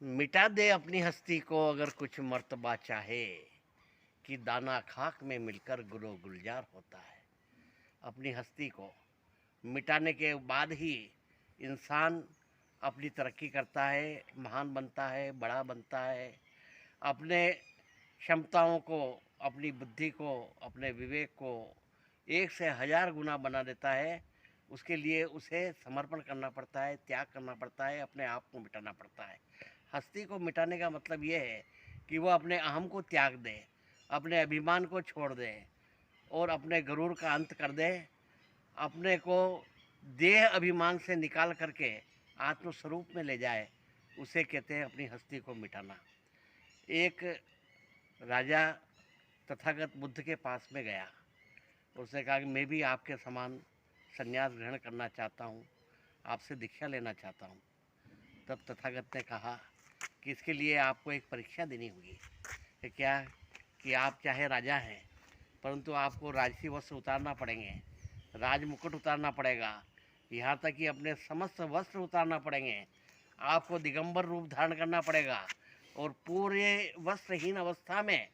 मिटा दे अपनी हस्ती को अगर कुछ मर्तबा चाहे, कि दाना खाक में मिलकर गुलो गुलजार होता है। अपनी हस्ती को मिटाने के बाद ही इंसान अपनी तरक्की करता है, महान बनता है, बड़ा बनता है। अपने क्षमताओं को, अपनी बुद्धि को, अपने विवेक को 1 से 1000 गुना बना देता है। उसके लिए उसे समर्पण करना पड़ता है, त्याग करना पड़ता है, अपने आप को मिटाना पड़ता है। हस्ती को मिटाने का मतलब ये है कि वो अपने अहम को त्याग दे, अपने अभिमान को छोड़ दे और अपने गरूर का अंत कर दे। अपने को देह अभिमान से निकाल करके आत्मस्वरूप में ले जाए, उसे कहते हैं अपनी हस्ती को मिटाना। एक राजा तथागत बुद्ध के पास में गया। उसने कहा कि मैं भी आपके समान संन्यास ग्रहण करना चाहता हूँ, आपसे दीक्षा लेना चाहता हूँ। तब तथागत ने कहा कि इसके लिए आपको एक परीक्षा देनी होगी। कि क्या? कि आप चाहे राजा हैं, परंतु आपको राजसी वस्त्र उतारना पड़ेंगे, राज मुकुट उतारना पड़ेगा, यहाँ तक कि अपने समस्त वस्त्र उतारना पड़ेंगे। आपको दिगंबर रूप धारण करना पड़ेगा और पूरे वस्त्रहीन अवस्था में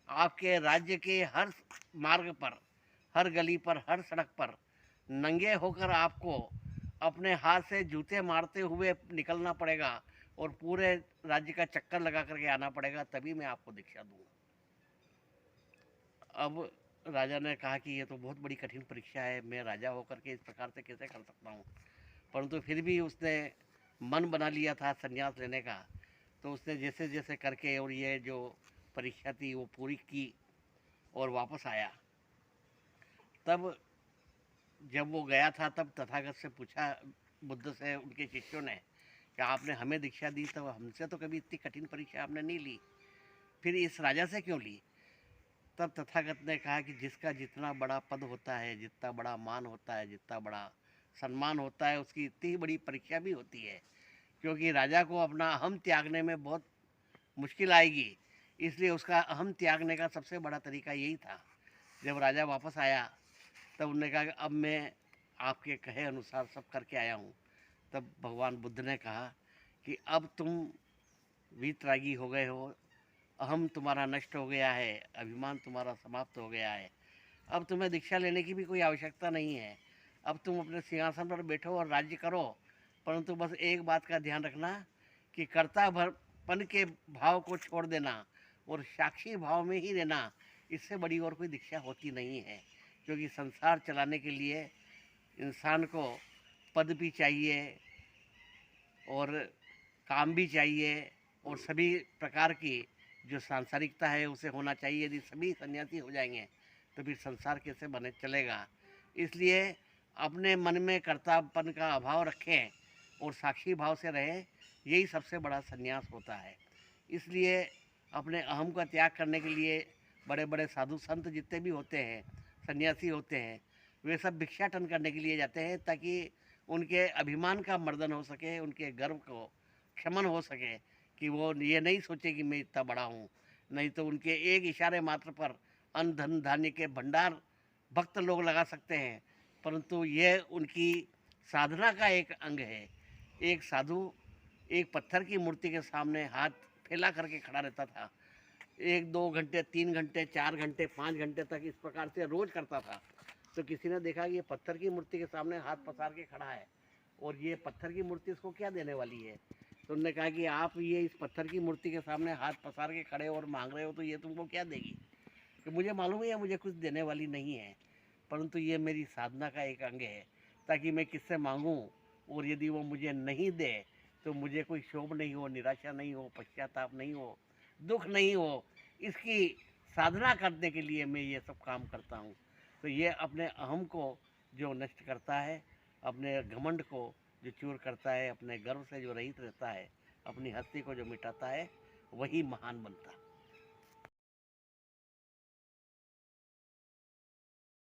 आपके राज्य के हर मार्ग पर, हर गली पर, हर सड़क पर नंगे होकर आपको अपने हाथ से जूते मारते हुए निकलना पड़ेगा और पूरे राज्य का चक्कर लगा करके आना पड़ेगा, तभी मैं आपको दीक्षा दूंगा। अब राजा ने कहा कि ये तो बहुत बड़ी कठिन परीक्षा है, मैं राजा होकर के इस प्रकार से कैसे कर सकता हूँ। परंतु फिर भी उसने मन बना लिया था संन्यास लेने का। तो उसने जैसे जैसे करके और ये जो परीक्षा थी वो पूरी की और वापस आया। तब जब वो गया था तब तथागत से पूछा, बुद्ध से उनके शिष्यों ने, कि आपने हमें दीक्षा दी तो हमसे तो कभी इतनी कठिन परीक्षा आपने नहीं ली, फिर इस राजा से क्यों ली? तब तथागत ने कहा कि जिसका जितना बड़ा पद होता है, जितना बड़ा मान होता है, जितना बड़ा सम्मान होता है, उसकी इतनी ही बड़ी परीक्षा भी होती है। क्योंकि राजा को अपना अहम त्यागने में बहुत मुश्किल आएगी, इसलिए उसका अहम त्यागने का सबसे बड़ा तरीका यही था। जब राजा वापस आया तब उन्होंने कहा कि अब मैं आपके कहे अनुसार सब करके आया हूँ। तब भगवान बुद्ध ने कहा कि अब तुम वीतरागी हो गए हो, अहम तुम्हारा नष्ट हो गया है, अभिमान तुम्हारा समाप्त हो गया है। अब तुम्हें दीक्षा लेने की भी कोई आवश्यकता नहीं है। अब तुम अपने सिंहासन पर बैठो और राज्य करो, परंतु बस एक बात का ध्यान रखना कि कर्ता भरपन के भाव को छोड़ देना और साक्षी भाव में ही रहना। इससे बड़ी और कोई दीक्षा होती नहीं है। क्योंकि संसार चलाने के लिए इंसान को पद भी चाहिए और काम भी चाहिए और सभी प्रकार की जो सांसारिकता है उसे होना चाहिए। यदि सभी सन्यासी हो जाएंगे तो फिर संसार कैसे बने चलेगा। इसलिए अपने मन में कर्तापन का अभाव रखें और साक्षी भाव से रहें, यही सबसे बड़ा सन्यास होता है। इसलिए अपने अहम का त्याग करने के लिए बड़े बड़े साधु संत जितने भी होते हैं, सन्यासी होते हैं, वे सब भिक्षाटन करने के लिए जाते हैं ताकि उनके अभिमान का मर्दन हो सके, उनके गर्व को क्षमन हो सके, कि वो ये नहीं सोचे कि मैं इतना बड़ा हूँ। नहीं तो उनके एक इशारे मात्र पर अन्न धन धान्य के भंडार भक्त लोग लगा सकते हैं, परंतु ये उनकी साधना का एक अंग है। एक साधु एक पत्थर की मूर्ति के सामने हाथ फैला करके खड़ा रहता था, 1-2 घंटे, 3 घंटे, 4 घंटे, 5 घंटे तक इस प्रकार से रोज करता था। तो किसी ने देखा कि ये पत्थर की मूर्ति के सामने हाथ पसार के खड़ा है और ये पत्थर की मूर्ति इसको क्या देने वाली है। तो उन्होंने कहा कि आप ये इस पत्थर की मूर्ति के सामने हाथ पसार के खड़े और मांग रहे हो तो ये तुमको क्या देगी? कि मुझे मालूम है ये मुझे कुछ देने वाली नहीं है, परंतु ये मेरी साधना का एक अंग है, ताकि मैं किससे मांगूं और यदि वो मुझे नहीं दे तो मुझे कोई क्षोभ नहीं हो, निराशा नहीं हो, पश्चाताप नहीं हो, दुख नहीं हो। इसकी साधना करने के लिए मैं ये सब काम करता हूँ। तो ये अपने अहम को जो नष्ट करता है, अपने घमंड को जो चूर करता है, अपने गर्व से जो रहित रहता है, अपनी हस्ती को जो मिटाता है, वही महान बनता है।